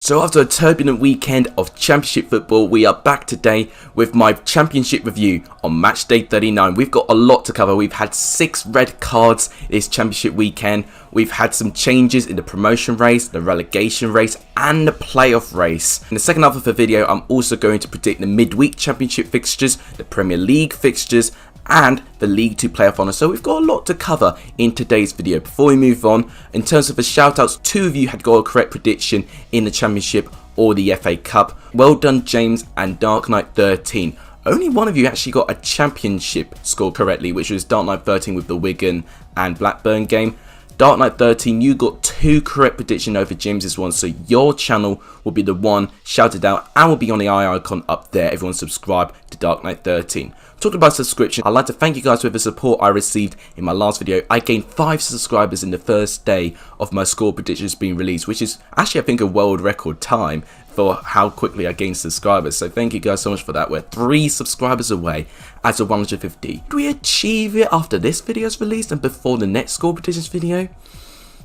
So after a turbulent weekend of Championship football, we are back today with my Championship review on Matchday 39. We've got a lot to cover. We've had 6 red cards this Championship weekend. We've had some changes in the promotion race, the relegation race and the playoff race. In the second half of the video, I'm also going to predict the midweek Championship fixtures, the Premier League fixtures and the League 2 playoff honour. So we've got a lot to cover in today's video. Before we move on, in terms of the shoutouts, 2 of you had got a correct prediction in the Championship or the FA Cup. Well done, James and Dark Knight 13. Only one of you actually got a Championship score correctly, which was Dark Knight 13 with the Wigan and Blackburn game. Dark Knight 13, you got 2 correct predictions over James's one, so your channel will be the one shouted out and will be on the eye icon up there. Everyone subscribe to Dark Knight 13. Talking about subscription, I'd like to thank you guys for the support I received in my last video. I gained 5 subscribers in the first day of my score predictions being released, which is actually, I think, a world record time for how quickly I gained subscribers. So thank you guys so much for that. We're 3 subscribers away as of 150. Did we achieve it after this video is released and before the next score predictions video?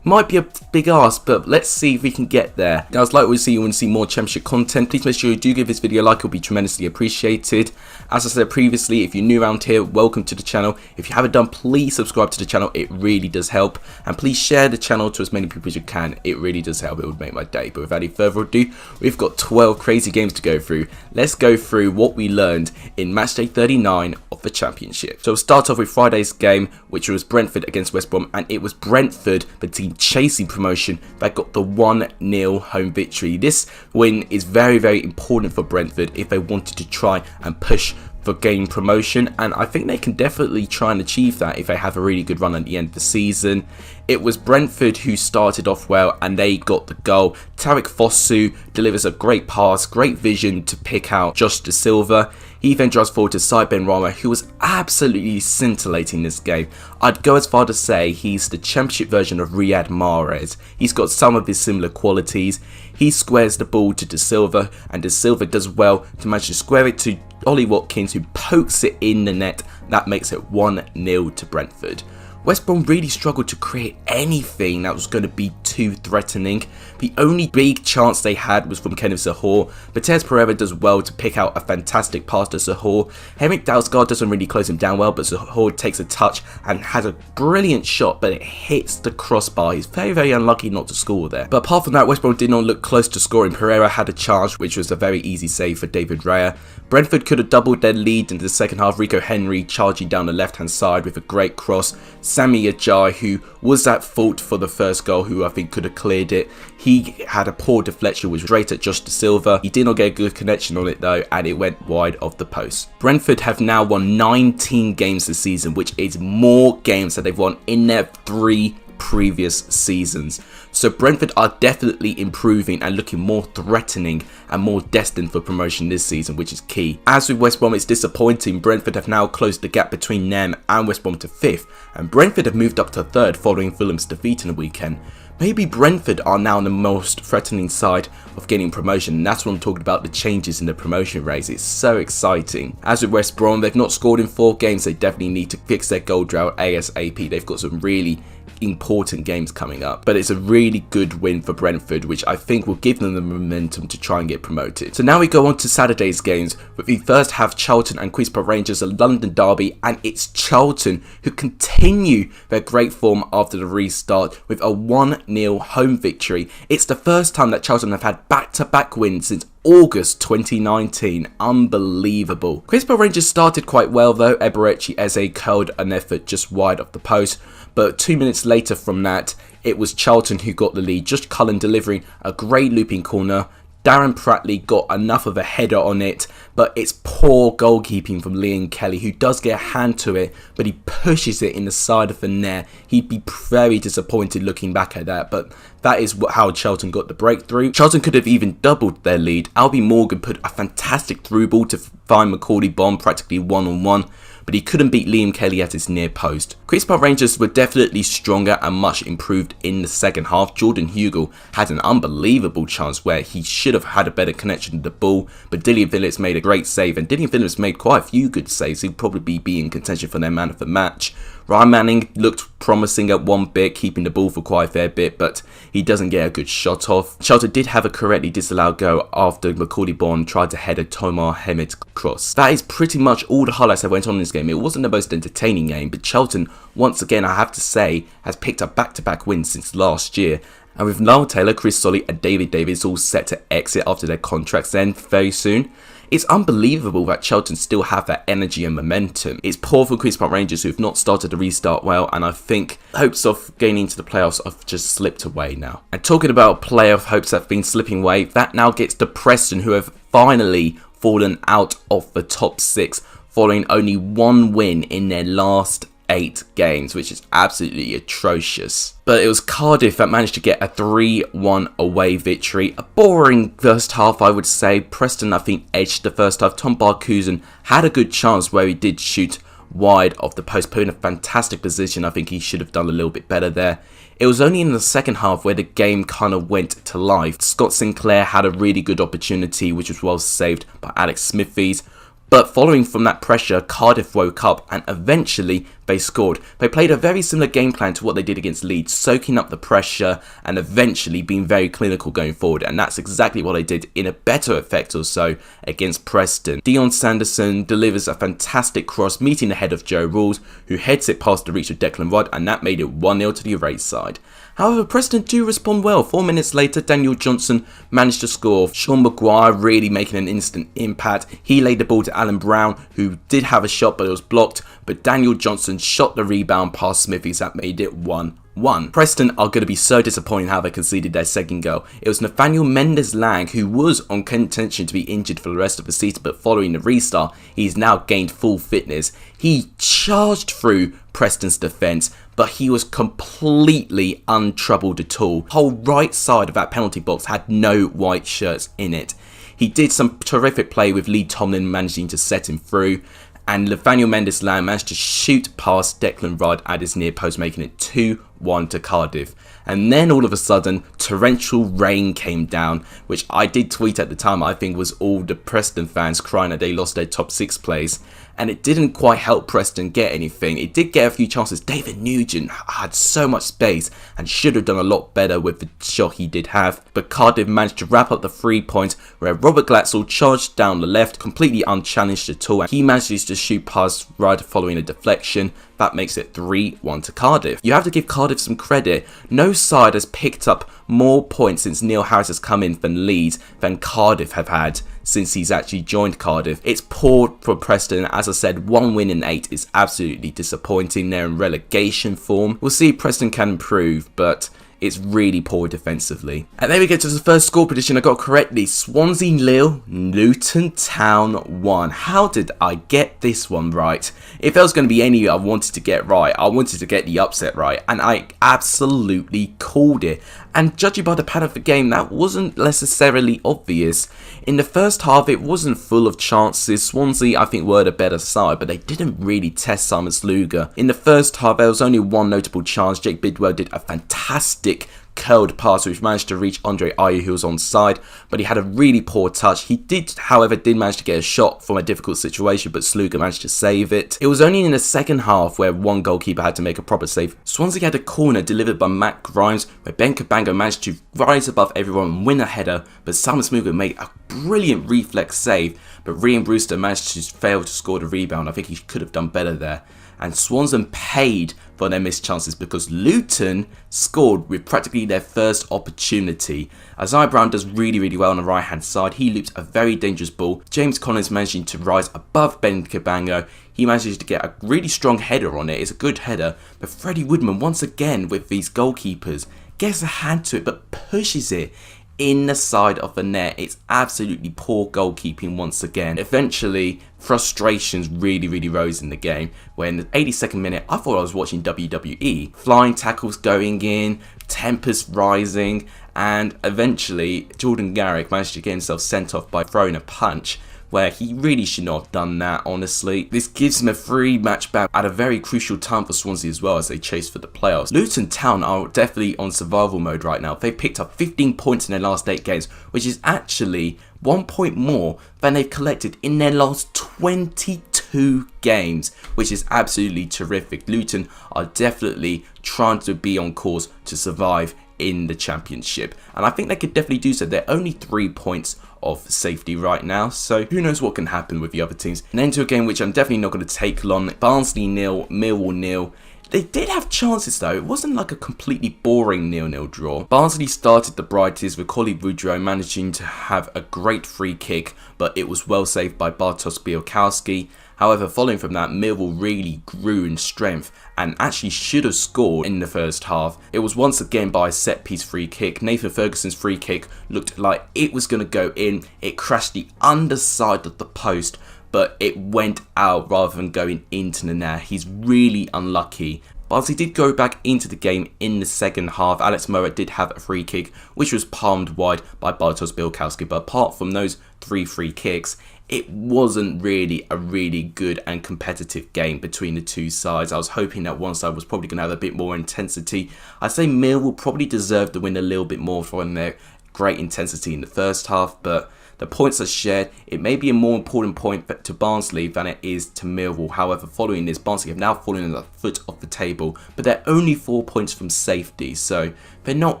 Might be a big ask, but let's see if we can get there. Guys, like we see, you want to see more Championship content, please make sure you do give this video a like. It'll be tremendously appreciated. As I said previously, if you're new around here, welcome to the channel. If you haven't done, please subscribe to the channel. It really does help. And please share the channel to as many people as you can. It really does help. It would make my day. But without any further ado, we've got 12 crazy games to go through. Let's go through what we learned in Matchday 39 of the Championship. So we'll start off with Friday's game, which was Brentford against West Brom. And it was Brentford, the team chasing promotion, that got the 1-0 home victory. This win is very, very important for Brentford if they wanted to try and push for gaining promotion, and I think they can definitely try and achieve that if they have a really good run at the end of the season. It was Brentford who started off well and they got the goal. Tariq Fosu delivers a great pass, great vision to pick out Josh De Silva. He then drives forward to Said Benrahma, who was absolutely scintillating this game. I'd go as far to say he's the Championship version of Riyad Mahrez. He's got some of his similar qualities. He squares the ball to De Silva, and De Silva does well to manage to square it to Ollie Watkins, who pokes it in the net. That makes it 1-0 to Brentford. West Brom really struggled to create anything that was going to be too threatening. The only big chance they had was from Kenneth Zohore. Matheus Pereira does well to pick out a fantastic pass to Zohore. Henrik Dalsgaard doesn't really close him down well, but Zohore takes a touch and has a brilliant shot, but it hits the crossbar. He's very, very unlucky not to score there. But apart from that, West Brom did not look close to scoring. Pereira had a chance, which was a very easy save for David Raya. Brentford could have doubled their lead into the second half. Rico Henry charging down the left-hand side with a great cross. Sami Ajayi, who was at fault for the first goal, who I think could have cleared it. He had a poor deflection, which was straight at Josh De Silva. He did not get a good connection on it though, and it went wide of the post. Brentford have now won 19 games this season, which is more games that they've won in their 3 previous seasons. So Brentford are definitely improving and looking more threatening and more destined for promotion this season, which is key. As with West Brom, it's disappointing. Brentford have now closed the gap between them and West Brom to 5th, and Brentford have moved up to 3rd following Fulham's defeat in the weekend. Maybe Brentford are now on the most threatening side of getting promotion, and that's what I'm talking about, the changes in the promotion race. It's so exciting. As with West Brom, they've not scored in 4 games. They definitely need to fix their goal drought ASAP. They've got some really important games coming up, but it's a really good win for Brentford, which I think will give them the momentum to try and get promoted. So now we go on to Saturday's games, but we first have Charlton and Queen's Park Rangers, a London derby, and it's Charlton who continue their great form after the restart with a 1-0 home victory. It's the first time that Charlton have had back-to-back wins since August 2019. Unbelievable. Queen's Park Rangers started quite well though. Eberechi Eze curled an effort just wide of the post, but 2 minutes later from that, it was Charlton who got the lead. Josh Cullen delivering a great looping corner. Darren Pratley got enough of a header on it, but it's poor goalkeeping from Liam Kelly, who does get a hand to it, but he pushes it in the side of the net. He'd be very disappointed looking back at that, but that is how Charlton got the breakthrough. Charlton could have even doubled their lead. Albie Morgan put a fantastic through ball to find Macaulay Bonne practically one-on-one, but he couldn't beat Liam Kelly at his near post. Queen's Park Rangers were definitely stronger and much improved in the second half. Jordan Hugill had an unbelievable chance where he should have had a better connection to the ball, but Dillian Phillips made a great save, and Dillian Phillips made quite a few good saves. He'd probably be in contention for their man of the match. Ryan Manning looked promising at one bit, keeping the ball for quite a fair bit, but he doesn't get a good shot off. Charlton did have a correctly disallowed goal after Macaulay Bonne tried to head a Tomar Hemed's cross. That is pretty much all the highlights that went on in this game. It wasn't the most entertaining game, but Charlton, once again, I have to say, has picked up back-to-back wins since last year. And with Niall Taylor, Chris Solly and David Davies all set to exit after their contracts end very soon, it's unbelievable that Charlton still have that energy and momentum. It's poor for Queen's Park Rangers, who have not started to restart well, and I think hopes of gaining into the playoffs have just slipped away now. And talking about playoff hopes that have been slipping away, that now gets to Preston, who have finally fallen out of the top 6 following only one win in their last 8 games, which is absolutely atrocious. But it was Cardiff that managed to get a 3-1 away victory. A boring first half, I would say. Preston, I think, edged the first half. Tom Barkusen had a good chance where he did shoot wide of the post, put in a fantastic position. I think he should have done a little bit better there. It was only in the second half where the game kind of went to life. Scott Sinclair had a really good opportunity, which was well saved by Alex Smithies. But following from that pressure, Cardiff woke up and eventually they scored. They played a very similar game plan to what they did against Leeds, soaking up the pressure and eventually being very clinical going forward. And that's exactly what they did in a better effect or so against Preston. Dion Sanderson delivers a fantastic cross, meeting the head of Joe Rawls, who heads it past the reach of Declan Rudd, and that made it 1-0 to the away side. However, Preston do respond well. 4 minutes later, Daniel Johnson managed to score. Sean Maguire really making an instant impact. He laid the ball to Alan Brown, who did have a shot but it was blocked. But Daniel Johnson shot the rebound past Smithies that made it 1-1. Preston are going to be so disappointed how they conceded their second goal. It was Nathaniel Mendes-Lang, who was on contention to be injured for the rest of the season, but following the restart, he's now gained full fitness. He charged through Preston's defence, but he was completely untroubled at all. The whole right side of that penalty box had no white shirts in it. He did some terrific play with Lee Tomlin managing to set him through, and Nathaniel Mendes-Lang managed to shoot past Declan Rudd at his near post, making it 2-1 to Cardiff. And then all of a sudden, torrential rain came down, which I did tweet at the time, I think was all the Preston fans crying that they lost their top 6 place. And it didn't quite help Preston get anything. It did get a few chances. David Nugent had so much space and should have done a lot better with the shot he did have. But Cardiff managed to wrap up the 3 points where Robert Glatzel charged down the left, completely unchallenged at all. And he manages to shoot past Rudd following a deflection. That makes it 3-1 to Cardiff. You have to give Cardiff some credit. No side has picked up more points since Neil Harris has come in than Leeds than Cardiff have had since he's actually joined Cardiff. It's poor for Preston. As I said, 1 win in 8 is absolutely disappointing. They're in relegation form. We'll see if Preston can improve, but it's really poor defensively. And then we get to the first score prediction I got correctly. Swansea 0, Luton Town 1. How did I get this one right? If there was going to be any I wanted to get right, I wanted to get the upset right. And I absolutely called it. And judging by the pattern of the game, that wasn't necessarily obvious. In the first half, it wasn't full of chances. Swansea, I think, were the better side, but they didn't really test Simon Sluga. In the first half, there was only one notable chance. Jake Bidwell did a fantastic curled pass which managed to reach Andre Ayew, who was onside, but he had a really poor touch. He did, however, manage to get a shot from a difficult situation, but Sluga managed to save it. It was only in the second half where one goalkeeper had to make a proper save. Swansea had a corner delivered by Matt Grimes where Ben Cabango managed to rise above everyone and win a header, but Simon Smuga made a brilliant reflex save, but Ryan Brewster managed to fail to score the rebound. I think he could have done better there. And Swansea paid for their missed chances because Luton scored with practically their first opportunity. Isaiah Brown does really well on the right hand side. He looped a very dangerous ball. James Collins managing to rise above Ben Cabango. He manages to get a really strong header on it. It's a good header. But Freddie Woodman, once again with these goalkeepers, gets a hand to it but pushes it in the side of the net. It's absolutely poor goalkeeping once again. Eventually, frustrations really rose in the game, where in the 82nd minute, I thought I was watching WWE. Flying tackles going in, tempers rising, and eventually Jordan Garrick managed to get himself sent off by throwing a punch, where he really should not have done that, honestly. This gives him a free match back at a very crucial time for Swansea as well as they chase for the playoffs. Luton Town are definitely on survival mode right now. They've picked up 15 points in their last 8 games, which is actually 1 point more than they've collected in their last 22 2 games, which is absolutely terrific. Luton are definitely trying to be on course to survive in the Championship, and I think they could definitely do so. They're only 3 points of safety right now, so who knows what can happen with the other teams. And then to a game which I'm definitely not going to take long. Barnsley 0, Millwall 0. They did have chances though. It wasn't like a completely boring 0-0 draw. Barnsley started the brightest with Collie Woodrow managing to have a great free kick, but it was well saved by Bartosz Białkowski. However, following from that, Millwall really grew in strength and actually should have scored in the first half. It was once again by a set-piece free kick. Nathan Ferguson's free kick looked like it was going to go in. It crashed the underside of the post, but it went out rather than going into the net. He's really unlucky. Barnsley did go back into the game in the second half. Alex Mowatt did have a free kick, which was palmed wide by Bartosz Białkowski. But apart from those 3 free kicks, it wasn't really a really good and competitive game between the two sides. I was hoping that one side was probably going to have a bit more intensity. I'd say Millwall probably deserved to win a little bit more from their great intensity in the first half, but the points are shared. It may be a more important point to Barnsley than it is to Millwall. However, following this, Barnsley have now fallen at the foot of the table, but they're only 4 points from safety, so they're not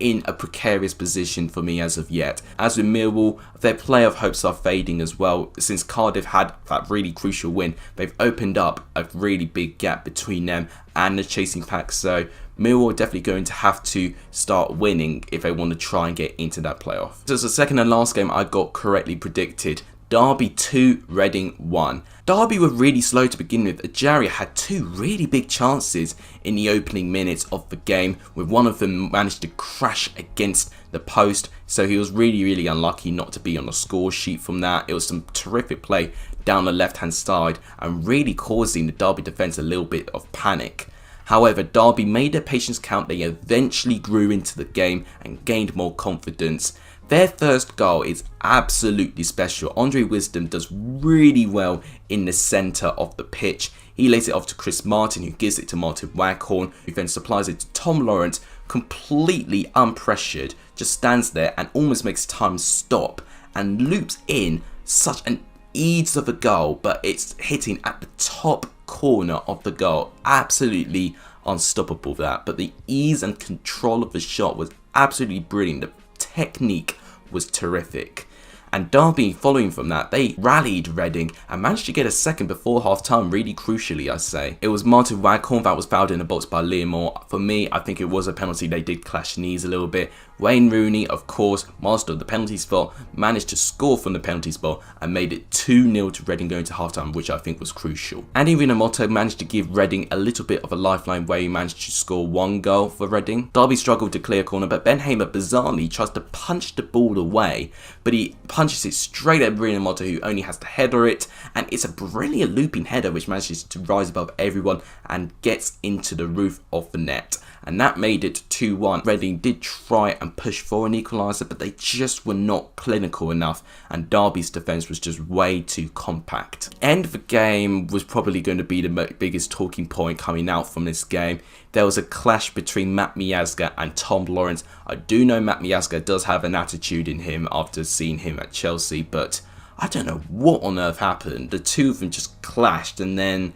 in a precarious position for me as of yet. As with Millwall, their playoff hopes are fading as well. Since Cardiff had that really crucial win, they've opened up a really big gap between them and the chasing pack, so Millwall are definitely going to have to start winning if they want to try and get into that playoff. So it's the second and last game I got correctly predicted. Derby 2, Reading 1. Derby were really slow to begin with. Ajaria had 2 really big chances in the opening minutes of the game, with one of them managed to crash against the post, so he was really unlucky not to be on the score sheet from that. It was some terrific play down the left hand side and really causing the Derby defence a little bit of panic. However, Derby made their patience count. They eventually grew into the game and gained more confidence. Their first goal is absolutely special. Andre Wisdom does really well in the centre of the pitch. He lays it off to Chris Martin, who gives it to Martin Waghorn, who then supplies it to Tom Lawrence, completely unpressured, just stands there and almost makes time stop and loops in such an ease of a goal, but it's hitting at the top corner of the goal. Absolutely unstoppable that, but the ease and control of the shot was absolutely brilliant. The technique was terrific. And Derby, following from that, they rallied Reading and managed to get a second before half-time, really crucially, I say. It was Martin Waghorn that was fouled in the box by Liam Moore. For me, I think it was a penalty. They did clash knees a little bit. Wayne Rooney, of course, master of the penalty spot, managed to score from the penalty spot and made it 2-0 to Reading going to half-time, which I think was crucial. Andy Rinomhota managed to give Reading a little bit of a lifeline where he managed to score 1 goal for Reading. Derby struggled to clear corner, but Ben Hamer bizarrely tries to punch the ball away, but he punches it straight at Rinomhota, who only has to header it, and it's a brilliant looping header which manages to rise above everyone and gets into the roof of the net. And that made it 2-1. Reading did try and push for an equaliser, but they just were not clinical enough, and Derby's defence was just way too compact. End of the game was probably going to be the biggest talking point coming out from this game. There was a clash between Matt Miazga and Tom Lawrence. I do know Matt Miazga does have an attitude in him after seeing him at Chelsea, but I don't know what on earth happened. The two of them just clashed, and then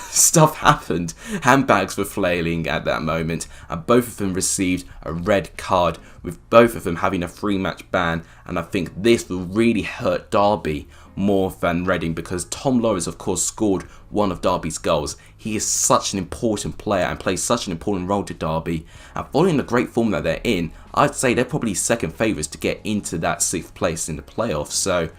stuff happened. Handbags were flailing at that moment, and both of them received a red card, with both of them having a 3-match ban. And I think this will really hurt Derby more than Reading, because Tom Lawrence, of course, scored one of Derby's goals. He is such an important player and plays such an important role to Derby, and following the great form that they're in, I'd say they're probably second favourites to get into that 6th place in the playoffs. So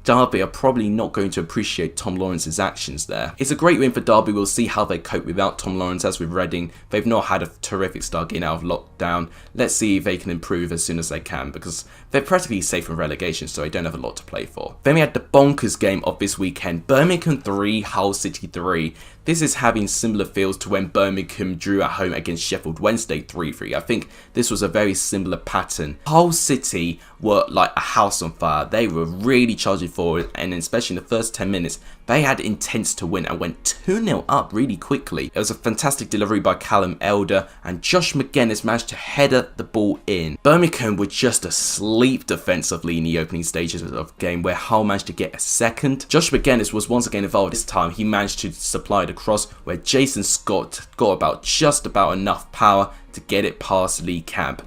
Derby are probably not going to appreciate Tom Lawrence's actions there. It's a great win for Derby. We'll see how they cope without Tom Lawrence. As with Reading, they've not had a terrific start getting out of lockdown. Let's see if they can improve as soon as they can, because they're practically safe from relegation, so they don't have a lot to play for. Then we had the bonkers game of this weekend. Birmingham 3, Hull City 3. This is having similar feels to when Birmingham drew at home against Sheffield Wednesday 3-3. I think this was a very similar pattern. Hull City were like a house on fire. They were really charging forward, and especially in the first 10 minutes, They had intents to win and went 2-0 up really quickly. It was a fantastic delivery by Callum Elder, and Josh McGuinness managed to header the ball in. Birmingham were just asleep defensively in the opening stages of the game, where Hull managed to get a second. Josh McGuinness was once again involved. This time he managed to supply the cross, where Jason Scott got just about enough power to get it past Lee Camp.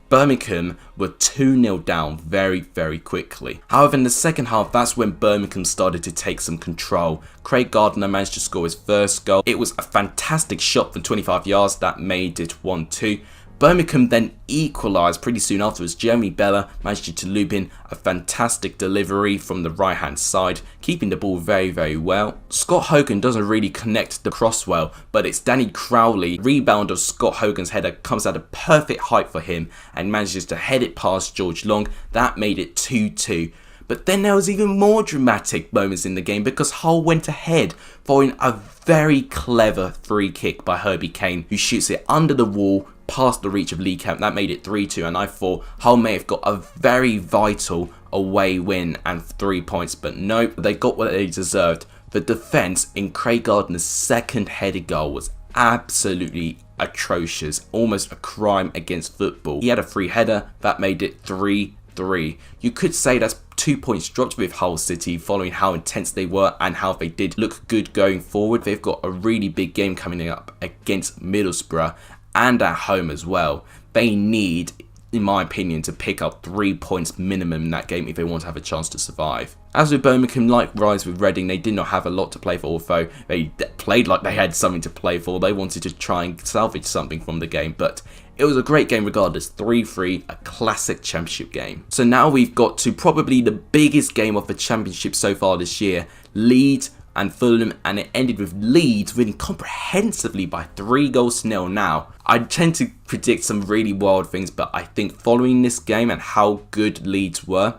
Birmingham were 2-0 down very quickly. However, in the second half, that's when Birmingham started to take some control. Craig Gardner managed to score his first goal. It was a fantastic shot from 25 yards that made it 1-2. Birmingham then equalised pretty soon afterwards. Jeremy Bella managed to loop in a fantastic delivery from the right hand side, keeping the ball very well. Scott Hogan doesn't really connect the cross well, but it's Danny Crowley. Rebound of Scott Hogan's header comes at a perfect height for him and manages to head it past George Long. That made it 2-2. But then there was even more dramatic moments in the game because Hull went ahead following a very clever free kick by Herbie Kane, who shoots it under the wall past the reach of Lee Camp. That made it 3-2, and I thought Hull may have got a very vital away win and 3 points, but nope, they got what they deserved. The defence in Craig Gardner's second headed goal was absolutely atrocious, almost a crime against football. He had a free header that made it 3-3. You could say that's 2 points dropped with Hull City following how intense they were and how they did look good going forward. They've got a really big game coming up against Middlesbrough and at home as well. They need, in my opinion, to pick up 3 points minimum in that game if they want to have a chance to survive. As with Birmingham, likewise with Reading, they did not have a lot to play for, although they played like they had something to play for. They wanted to try and salvage something from the game, but it was a great game regardless. 3-3, a classic Championship game. So now we've got to probably the biggest game of the Championship so far this year, Leeds and Fulham, and it ended with Leeds winning comprehensively by 3-0 now. I tend to predict some really wild things, but I think following this game and how good Leeds were,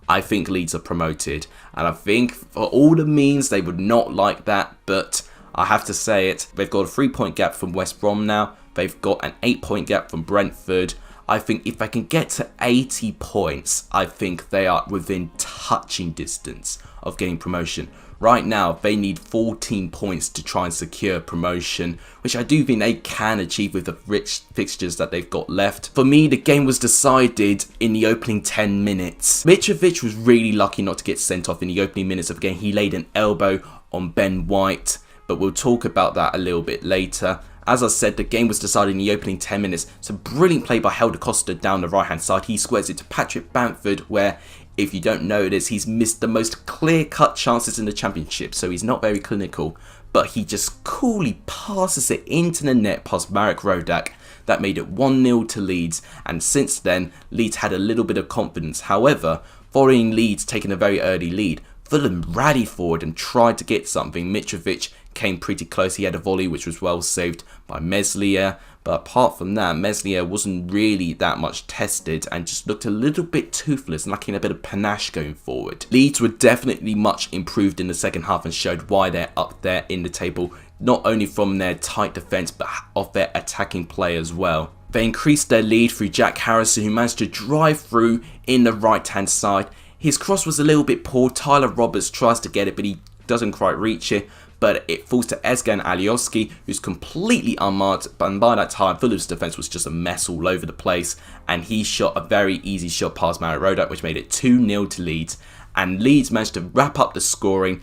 I think Leeds are promoted. And I think for all the means they would not like that, but I have to say it, they've got a 3-point gap from West Brom now. They've got an 8-point gap from Brentford. I think if they can get to 80 points, I think they are within touching distance of getting promotion. Right now, they need 14 points to try and secure promotion, which I do think they can achieve with the rich fixtures that they've got left. For me, the game was decided in the opening 10 minutes. Mitrovic was really lucky not to get sent off in the opening minutes of the game. He laid an elbow on Ben White, but we'll talk about that a little bit later. As I said, the game was decided in the opening 10 minutes. It's a brilliant play by Helder Costa down the right hand side. He squares it to Patrick Bamford, where, if you don't know this, he's missed the most clear-cut chances in the Championship, so he's not very clinical. But he just coolly passes it into the net past Marek Rodak. That made it 1-0 to Leeds, and since then, Leeds had a little bit of confidence. However, following Leeds taking a very early lead, Fulham rallied forward and tried to get something. Mitrovic came pretty close. He had a volley which was well saved by Meslier, but apart from that, Meslier wasn't really that much tested and just looked a little bit toothless and lacking a bit of panache going forward. Leeds were definitely much improved in the second half and showed why they're up there in the table, not only from their tight defence but of their attacking play as well. They increased their lead through Jack Harrison, who managed to drive through in the right hand side. His cross was a little bit poor. Tyler Roberts tries to get it, but he doesn't quite reach it. But it falls to Ezgan Alioski, who's completely unmarked. And by that time, Fulham's defence was just a mess all over the place. And he shot a very easy shot past Marek Rodak, which made it 2-0 to Leeds. And Leeds managed to wrap up the scoring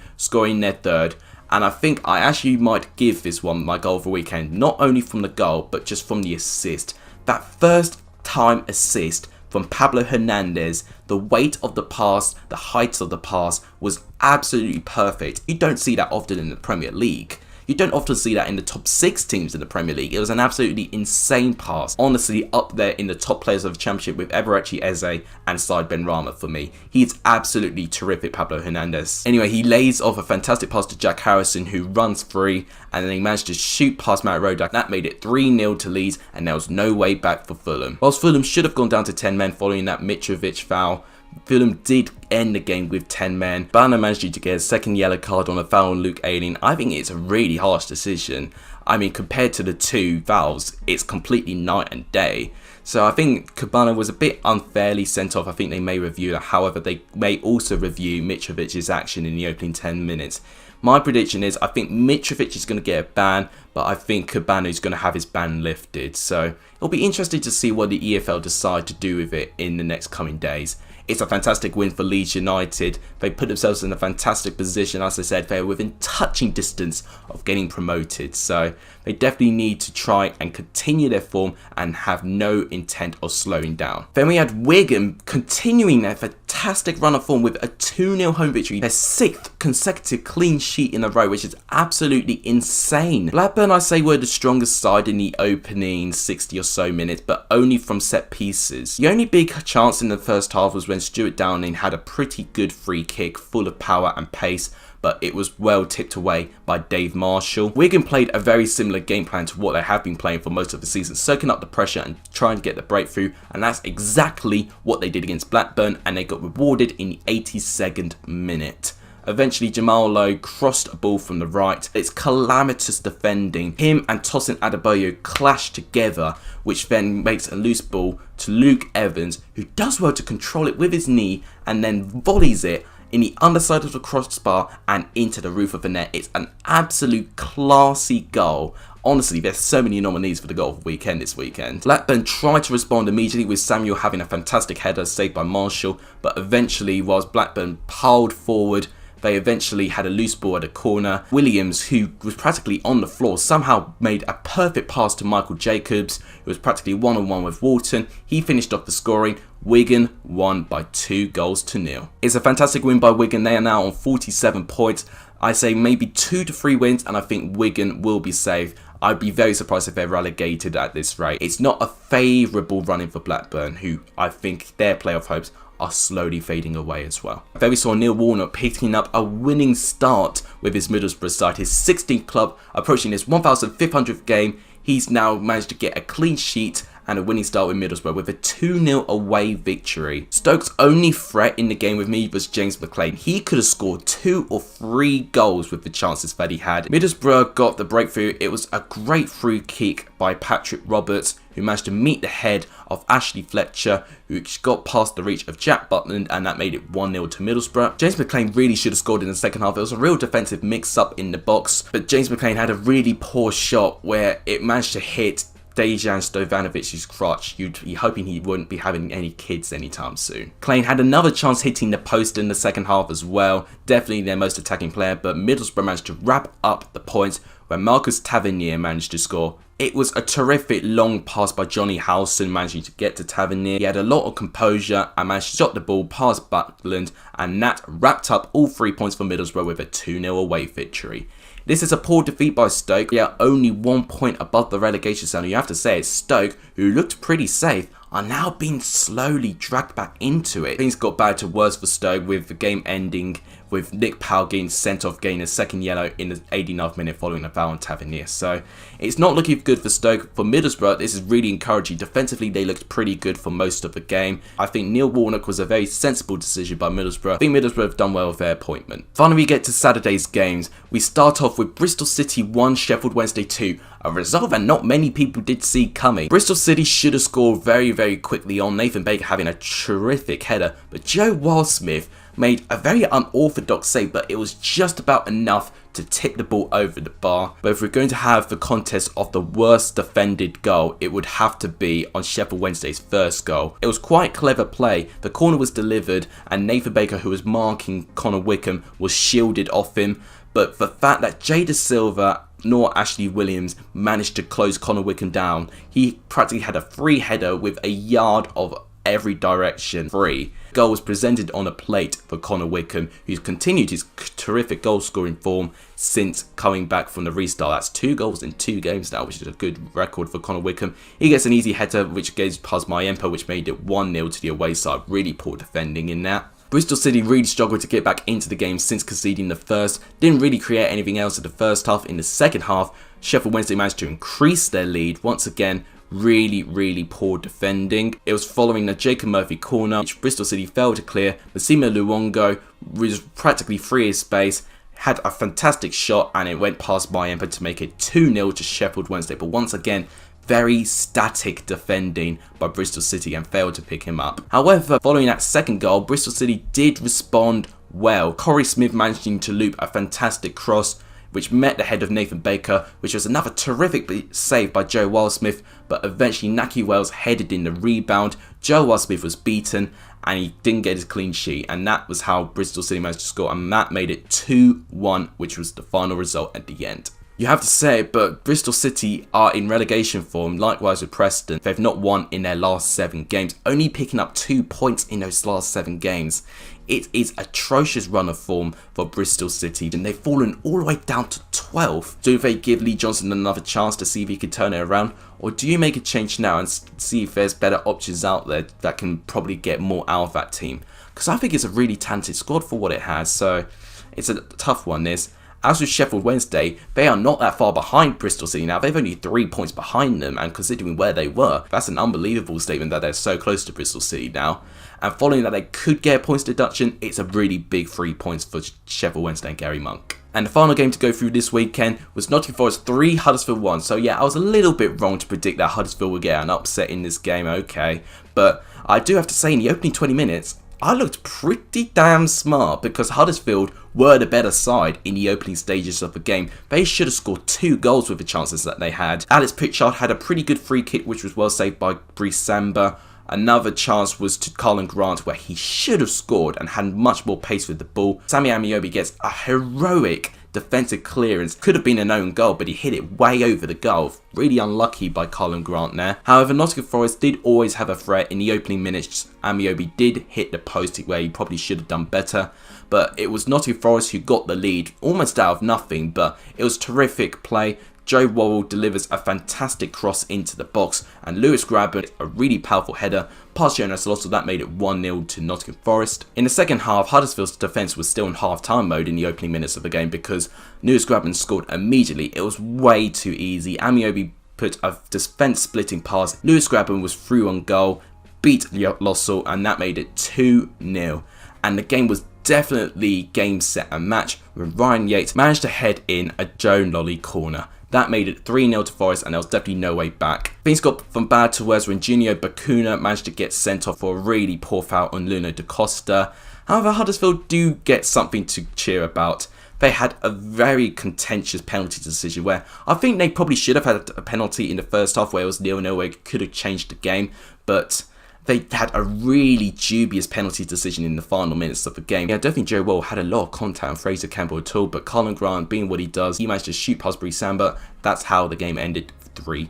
their third. And I think I actually might give this one my goal of the weekend. Not only from the goal, but just from the assist. That first time assist from Pablo Hernandez, the weight of the pass, the height of the pass was absolutely perfect. You don't see that often in the Premier League. You don't often see that in the top 6 teams in the Premier League. It was an absolutely insane pass. Honestly, up there in the top players of the Championship with Eberechi Eze and Said Benrahma for me. He's absolutely terrific, Pablo Hernandez. Anyway, he lays off a fantastic pass to Jack Harrison, who runs free, and then he managed to shoot past Marek Rodak. That made it 3-0 to Leeds, and there was no way back for Fulham. Whilst Fulham should have gone down to 10 men following that Mitrovic foul, Fulham did end the game with 10 men. Banner managed to get a second yellow card on a foul on Luke Ayling. I think it's a really harsh decision. I mean, compared to the two fouls, it's completely night and day. So I think Cabana was a bit unfairly sent off. I think they may review that. However, they may also review Mitrovic's action in the opening 10 minutes. My prediction is I think Mitrovic is going to get a ban, but I think Cabana is going to have his ban lifted. So it'll be interesting to see what the EFL decide to do with it in the next coming days. It's a fantastic win for Leeds United. They put themselves in a fantastic position. As I said, they're within touching distance of getting promoted. So they definitely need to try and continue their form and have no intent of slowing down. Then we had Wigan continuing their fantastic run of form with a 2-0 home victory. Their 6th consecutive clean sheet in a row, which is absolutely insane. Blackburn, I say, were the strongest side in the opening 60 or so minutes, but only from set pieces. The only big chance in the first half was when Stuart Downing had a pretty good free kick full of power and pace, but it was well tipped away by Dave Marshall. Wigan played a very similar game plan to what they have been playing for most of the season, soaking up the pressure and trying to get the breakthrough, and that's exactly what they did against Blackburn, and they got rewarded in the 82nd minute. Eventually, Jamal Lowe crossed a ball from the right. It's calamitous defending. Him and Tosin Adebayo clash together, which then makes a loose ball to Luke Evans, who does well to control it with his knee and then volleys it in the underside of the crossbar and into the roof of the net. It's an absolute classy goal. Honestly, there's so many nominees for the goal of the weekend this weekend. Blackburn tried to respond immediately with Samuel having a fantastic header saved by Marshall, but eventually, whilst Blackburn piled forward, they eventually had a loose ball at a corner. Williams, who was practically on the floor, somehow made a perfect pass to Michael Jacobs, who was practically one-on-one with Walton. He finished off the scoring. Wigan won by 2-0. It's a fantastic win by Wigan. They are now on 47 points. I say maybe 2 to 3 wins, and I think Wigan will be safe. I'd be very surprised if they're relegated at this rate. It's not a favourable running for Blackburn, who I think their playoff hopes are slowly fading away as well. There we saw Neil Warnock picking up a winning start with his Middlesbrough side, his 16th club, approaching his 1,500th game. He's now managed to get a clean sheet and a winning start with Middlesbrough with a 2-0 away victory. Stoke's only threat in the game with me was James McLean. He could have scored 2 or 3 goals with the chances that he had. Middlesbrough got the breakthrough. It was a great free kick by Patrick Roberts, who managed to meet the head of Ashley Fletcher, who got past the reach of Jack Butland, and that made it 1-0 to Middlesbrough. James McLean really should have scored in the second half. It was a real defensive mix-up in the box, but James McLean had a really poor shot where it managed to hit Dejan Stojanovic's crotch. You'd be hoping he wouldn't be having any kids anytime soon. McLean had another chance hitting the post in the second half as well. Definitely their most attacking player, but Middlesbrough managed to wrap up the points where Marcus Tavernier managed to score. It was a terrific long pass by Johnny Howson, managing to get to Tavernier. He had a lot of composure and managed to shot the ball past Butland, and that wrapped up all 3 points for Middlesbrough with a 2-0 away victory. This is a poor defeat by Stoke. They are only 1 point above the relegation zone. You have to say it's Stoke, who looked pretty safe, are now being slowly dragged back into it. Things got bad to worse for Stoke, with the game ending with Nick Powell getting sent off, getting a second yellow in the 89th minute following a foul on Tavernier. So it's not looking good for Stoke. For Middlesbrough, this is really encouraging. Defensively, they looked pretty good for most of the game. I think Neil Warnock was a very sensible decision by Middlesbrough. I think Middlesbrough have done well with their appointment. Finally, we get to Saturday's games. We start off with Bristol City 1, Sheffield Wednesday 2. A result that not many people did see coming. Bristol City should have scored very, very quickly on, Nathan Baker having a terrific header, but Joe Wildsmith made a very unorthodox save, but it was just about enough to tip the ball over the bar. But if we're going to have the contest of the worst defended goal, it would have to be on Sheffield Wednesday's first goal. It was quite clever play. The corner was delivered and Nathan Baker, who was marking Connor Wickham, was shielded off him. But the fact that Jada Silva nor Ashley Williams managed to close Connor Wickham down, he practically had a free header with a yard of every direction free. Goal was presented on a plate for Connor Wickham, who's continued his terrific goal scoring form since coming back from the restart. That's 2 goals in 2 games now, which is a good record for Connor Wickham. He gets an easy header which goes past Mayempo, which made it 1-0 to the away side. Really poor defending in that. Bristol City really struggled to get back into the game since conceding the first. Didn't really create anything else in the first half. In the second half, Sheffield Wednesday managed to increase their lead. Once again, really poor defending. It was following the Jacob Murphy corner, which Bristol City failed to clear. Massimo Luongo was practically free of space. had a fantastic shot and it went past my end to make it 2-0 to Sheffield Wednesday. But once again, very static defending by Bristol City and failed to pick him up. However, following that second goal, Bristol City did respond well. Corey Smith managing to loop a fantastic cross which met the head of Nathan Baker, which was another terrific save by Joe Wildsmith, but eventually Naki Wells headed in the rebound. Joe Wildsmith was beaten and he didn't get his clean sheet, and that was how Bristol City managed to score, and that made it 2-1, which was the final result at the end. You have to say it, but Bristol City are in relegation form, likewise with Preston. They've not won in their last 7 games, only picking up 2 points in those last 7 games. It is atrocious run of form for Bristol City, and they've fallen all the way down to 12th. Do they give Lee Johnson another chance to see if he can turn it around, or do you make a change now and see if there's better options out there that can probably get more out of that team? Because I think it's a really talented squad for what it has, so it's a tough one, this. As with Sheffield Wednesday, they are not that far behind Bristol City now. They've only 3 points behind them, and considering where they were, that's an unbelievable statement that they're so close to Bristol City now. And following that they could get a points deduction, it's a really big 3 points for Sheffield Wednesday and Gary Monk. And the final game to go through this weekend was Nottingham Forest 3, Huddersfield 1. So yeah, I was a little bit wrong to predict that Huddersfield would get an upset in this game, okay. But I do have to say, in the opening 20 minutes, I looked pretty damn smart because Huddersfield were the better side in the opening stages of the game. They should have scored 2 goals with the chances that they had. Alex Pritchard had a pretty good free kick which was well saved by Brice Samba. Another chance was to Colin Grant where he should have scored and had much more pace with the ball. Sammy Amiobi gets a heroic defensive clearance. Could have been an own goal, but he hit it way over the goal. Really unlucky by Colin Grant there. However, Nottingham Forest did always have a threat. In the opening minutes, Amiobi did hit the post where he probably should have done better. But it was Nottingham Forest who got the lead, almost out of nothing, but it was terrific play. Joe Worrell delivers a fantastic cross into the box, and Lewis Grabban a really powerful header past Jonas Lossell. That made it 1-0 to Nottingham Forest. In the second half, Huddersfield's defence was still in half-time mode in the opening minutes of the game because Lewis Grabban scored immediately. It was way too easy. Amiobi put a defence-splitting pass. Lewis Grabban was through on goal, beat Lossell, and that made it 2-0. And the game was definitely game, set and match when Ryan Yates managed to head in a Joe Lolly corner. That made it 3-0 to Forest, and there was definitely no way back. Things got from bad to worse when Junior Bakuna managed to get sent off for a really poor foul on Luno da Costa. However, Huddersfield do get something to cheer about. They had a very contentious penalty decision where I think they probably should have had a penalty in the first half where it was 0-0 where it could have changed the game, but they had a really dubious penalty decision in the final minutes of the game. Yeah, I don't think Joe Worrell had a lot of contact on Fraser Campbell at all, but Colin Grant, being what he does, he managed to shoot past Brice Samba. That's how the game ended 3-1.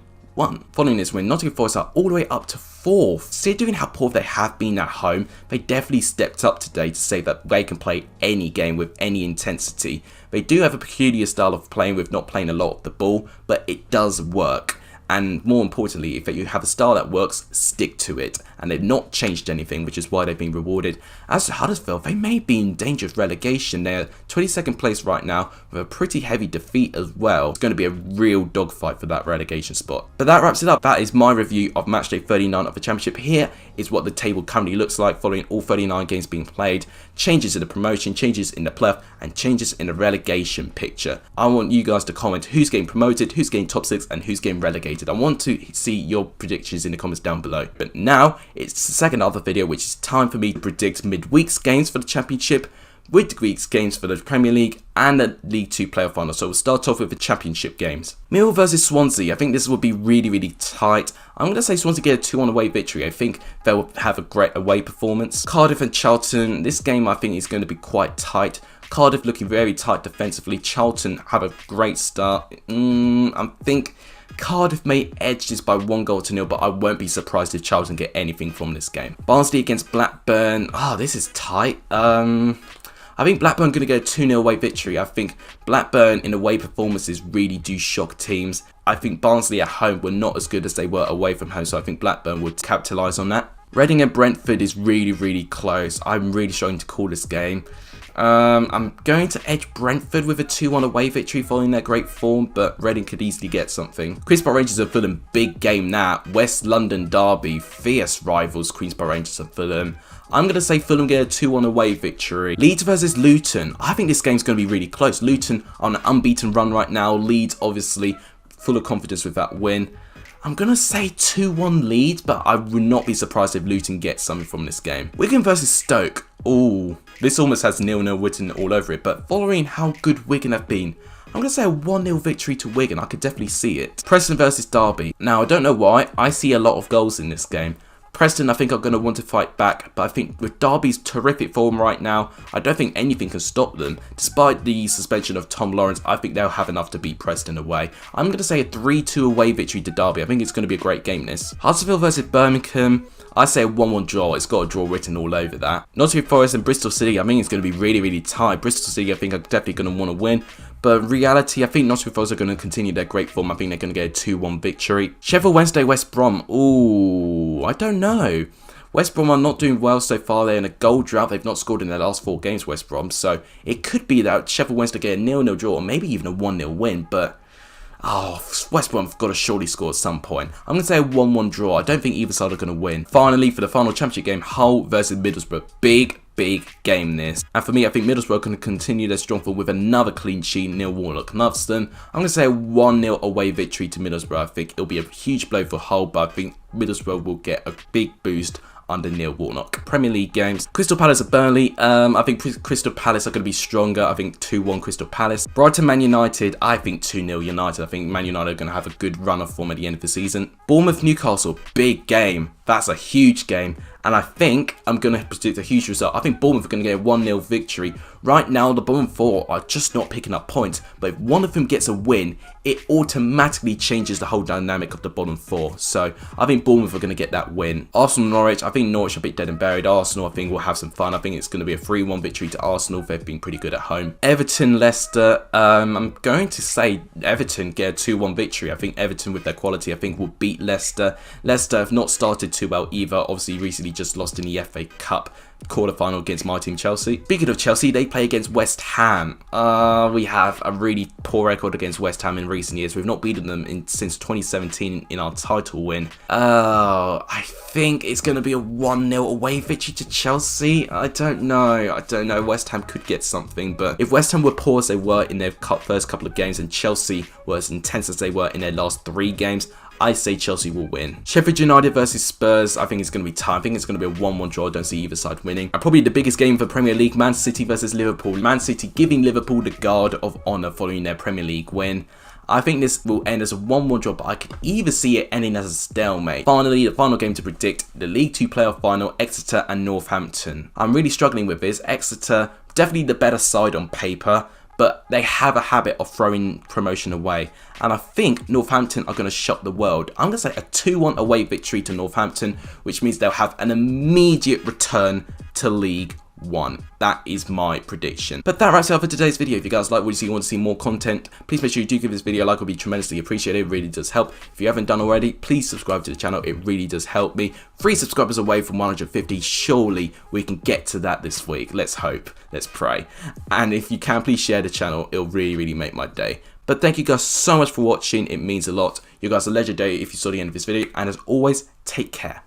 Following this win, Nottingham Forest are all the way up to 4th. Considering how poor they have been at home, they definitely stepped up today to say that they can play any game with any intensity. They do have a peculiar style of playing with not playing a lot of the ball, but it does work. And more importantly, if you have a style that works, stick to it. And they've not changed anything, which is why they've been rewarded. As to Huddersfield, they may be in danger of relegation. They're 22nd place right now with a pretty heavy defeat as well. It's going to be a real dogfight for that relegation spot. But that wraps it up. That is my review of Matchday 39 of the Championship. Here is what the table currently looks like following all 39 games being played. Changes in the promotion, changes in the playoff, and changes in the relegation picture. I want you guys to comment who's getting promoted, who's getting top 6, and who's getting relegated. I want to see your predictions in the comments down below. But now, it's the second half of the video, which is time for me to predict midweek's games for the Championship, midweek's games for the Premier League, and the League 2 playoff final. So we'll start off with the Championship games. Millwall versus Swansea. I think this will be really, really tight. I'm going to say Swansea get a 2-1 away victory. I think they'll have a great away performance. Cardiff and Charlton. This game I think is going to be quite tight. Cardiff looking very tight defensively. Charlton have a great start. I think Cardiff may edge this by 1-0, but I won't be surprised if Charlton get anything from this game. Barnsley against Blackburn. This is tight. I think Blackburn going to get a 2-0 away victory. I think Blackburn in away performances really do shock teams. I think Barnsley at home were not as good as they were away from home, so I think Blackburn would capitalise on that. Reading and Brentford is really, really close. I'm really struggling to call this game. I'm going to edge Brentford with a 2-1 away victory following their great form, but Reading could easily get something. Queen's Park Rangers and Fulham, big game now. West London derby, fierce rivals Queen's Park Rangers and Fulham. I'm going to say Fulham get a 2-1 away victory. Leeds versus Luton. I think this game's going to be really close. Luton on an unbeaten run right now. Leeds obviously full of confidence with that win. I'm going to say 2-1 Leeds, but I would not be surprised if Luton gets something from this game. Wigan versus Stoke. Ooh, this almost has 0-0 written all over it, but following how good Wigan have been, I'm going to say a 1-0 victory to Wigan. I could definitely see it. Preston versus Derby. Now, I don't know why. I see a lot of goals in this game. Preston, I think, are going to want to fight back, but I think with Derby's terrific form right now, I don't think anything can stop them. Despite the suspension of Tom Lawrence, I think they'll have enough to beat Preston away. I'm going to say a 3-2 away victory to Derby. I think it's going to be a great game, this. Huddersfield versus Birmingham. I say a 1-1 draw. It's got a draw written all over that. Nottingham Forest and Bristol City. I think it's going to be really, really tight. Bristol City, I think, are definitely going to want to win. But in reality, I think Nottingham Forest are going to continue their great form. I think they're going to get a 2-1 victory. Sheffield Wednesday, West Brom. Ooh, I don't know. West Brom are not doing well so far. They're in a goal drought. They've not scored in their last 4 games, West Brom. So it could be that Sheffield Wednesday get a 0-0 draw or maybe even a 1-0 win. But West Brom have got to surely score at some point. I'm going to say a 1-1 draw. I don't think either side are going to win. Finally, for the final championship game, Hull versus Middlesbrough. Big game this. And for me, I think Middlesbrough can continue their strong form with another clean sheet. Neil Warnock loves them. I'm going to say a 1-0 away victory to Middlesbrough. I think it'll be a huge blow for Hull, but I think Middlesbrough will get a big boost under Neil Warnock. Premier League games. Crystal Palace at Burnley. I think Crystal Palace are going to be stronger. I think 2-1 Crystal Palace. Brighton Man United. I think 2-0 United. I think Man United are going to have a good run of form at the end of the season. Bournemouth Newcastle. Big game. That's a huge game. And I think I'm going to predict a huge result. I think Bournemouth are going to get a 1-0 victory. Right now, the bottom 4 are just not picking up points. But if one of them gets a win, it automatically changes the whole dynamic of the bottom 4. So I think Bournemouth are going to get that win. Arsenal Norwich. I think Norwich are a bit dead and buried. Arsenal, I think, will have some fun. I think it's going to be a 3-1 victory to Arsenal. They've been pretty good at home. Everton Leicester. I'm going to say Everton get a 2-1 victory. I think Everton, with their quality, I think will beat Leicester. Leicester have not started too well either. Obviously, recently just lost in the FA Cup quarter-final against my team Chelsea. Speaking of Chelsea, they play against West Ham. We have a really poor record against West Ham in recent years. We've not beaten them since 2017 in our title win. I think it's going to be a 1-0 away victory to Chelsea. I don't know. West Ham could get something, but if West Ham were poor as they were in their first couple of games and Chelsea were as intense as they were in their last 3 games, I say Chelsea will win. Sheffield United versus Spurs. I think it's going to be tight. I think it's going to be a 1-1 draw. I don't see either side winning. And probably the biggest game for Premier League, Man City versus Liverpool. Man City giving Liverpool the guard of honour following their Premier League win. I think this will end as a 1-1 draw, but I could either see it ending as a stalemate. Finally, the final game to predict, the League 2 playoff final, Exeter and Northampton. I'm really struggling with this. Exeter, definitely the better side on paper, but they have a habit of throwing promotion away. And I think Northampton are going to shock the world. I'm going to say a 2-1 away victory to Northampton, which means they'll have an immediate return to League 1. That is my prediction. But that wraps it up for today's video. If you guys like what you see, want to see more content, please make sure you do give this video a like. It would be tremendously appreciated. It really does help. If you haven't done already, please subscribe to the channel. It really does help me. 3 subscribers away from 150. Surely we can get to that this week. Let's hope. Let's pray. And if you can, please share the channel. It'll really make my day. But thank you guys so much for watching. It means a lot. You guys are legendary if you saw the end of this video. And as always, take care.